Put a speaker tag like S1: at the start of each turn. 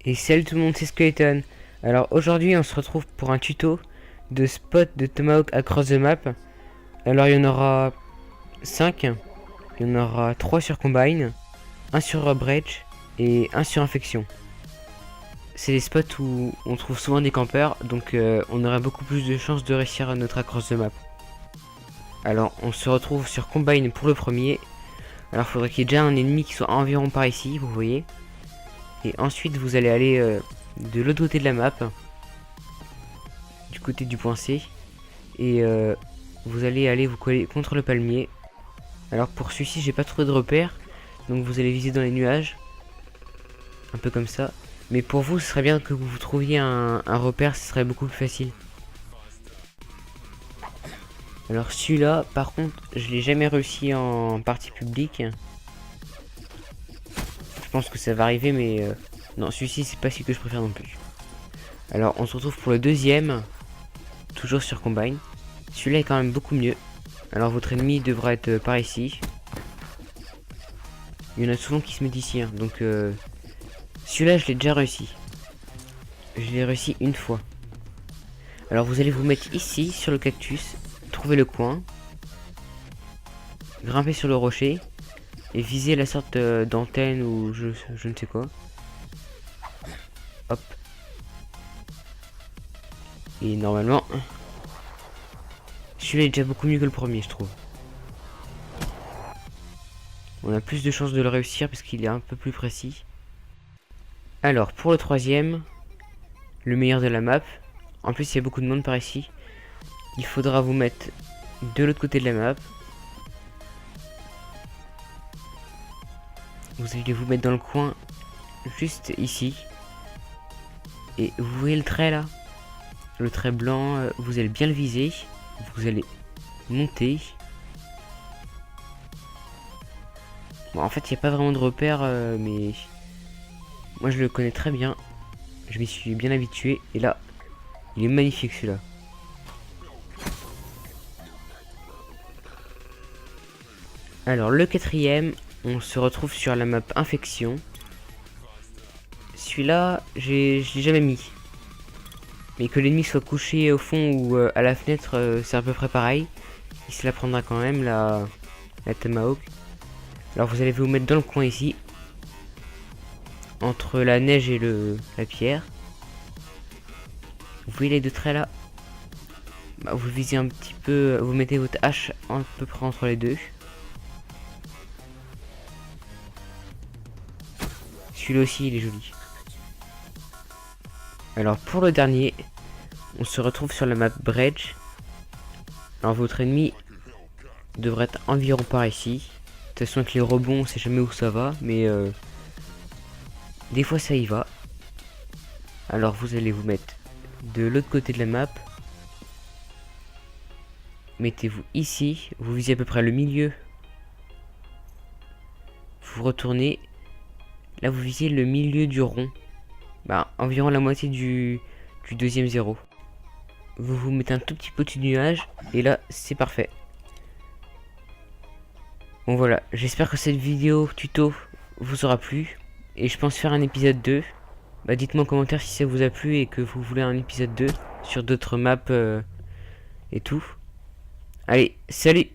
S1: Et salut tout le monde, c'est Skeleton. Alors aujourd'hui on se retrouve pour un tuto de spot de Tomahawk across the map. Alors il y en aura 5. Il y en aura 3 sur Combine, un sur Bridge et un sur Infection. C'est les spots où on trouve souvent des campeurs, donc on aurait beaucoup plus de chances de réussir notre across the map. Alors on se retrouve sur Combine pour le premier. Alors il faudrait qu'il y ait déjà un ennemi qui soit environ par ici, vous voyez. Et ensuite vous allez aller de l'autre côté de la map, du côté du point C, et vous allez aller vous coller contre le palmier. Alors pour celui-ci j'ai pas trouvé de repère, donc vous allez viser dans les nuages, un peu comme ça. Mais pour vous ce serait bien que vous trouviez un repère, ce serait beaucoup plus facile. Alors celui-là par contre je l'ai jamais réussi en partie publique. Je pense que ça va arriver, mais non, celui-ci c'est pas celui que je préfère non plus. Alors on se retrouve pour le deuxième, toujours sur Combine. Celui-là est quand même beaucoup mieux. Alors votre ennemi devra être par ici. Il y en a souvent qui se mettent ici, hein. Donc celui-là je l'ai déjà réussi. Je l'ai réussi une fois. Alors vous allez vous mettre ici sur le cactus, trouver le coin, grimper sur le rocher et viser la sorte d'antenne ou je ne sais quoi. Hop. Et normalement, celui-là est déjà beaucoup mieux que le premier, je trouve. On a plus de chances de le réussir parce qu'il est un peu plus précis. Alors pour le troisième, le meilleur de la map. En plus il y a beaucoup de monde par ici. Il faudra vous mettre de l'autre côté de la map. Vous allez vous mettre dans le coin juste ici. Et vous voyez le trait là, le trait blanc, vous allez bien le viser. Vous allez monter. Bon en fait il n'y a pas vraiment de repère, mais moi je le connais très bien. Je m'y suis bien habitué. Et là, il est magnifique celui-là. Alors le quatrième, on se retrouve sur la map Infection. Celui-là, je l'ai jamais mis. Mais que l'ennemi soit couché au fond ou à la fenêtre, c'est à peu près pareil. Il se la prendra quand même, la Tomahawk. Alors vous allez vous mettre dans le coin ici. Entre la neige et la pierre. Vous voyez les deux traits là, bah, vous visez un petit peu, vous mettez votre hache à peu près entre les deux. Celui-là aussi il est joli. Alors pour le dernier, on se retrouve sur la map Bridge. Alors votre ennemi devrait être environ par ici. De toute façon avec les rebonds on sait jamais où ça va, mais des fois ça y va. Alors vous allez vous mettre de l'autre côté de la map. Mettez-vous ici, vous visez à peu près le milieu. Vous retournez. Là vous visez le milieu du rond. Bah environ la moitié du deuxième zéro. Vous vous mettez un tout petit peu de nuage. Et là c'est parfait. Bon voilà, j'espère que cette vidéo tuto vous aura plu. Et je pense faire un épisode 2. Bah dites-moi en commentaire si ça vous a plu et que vous voulez un épisode 2 sur d'autres maps et tout. Allez, salut!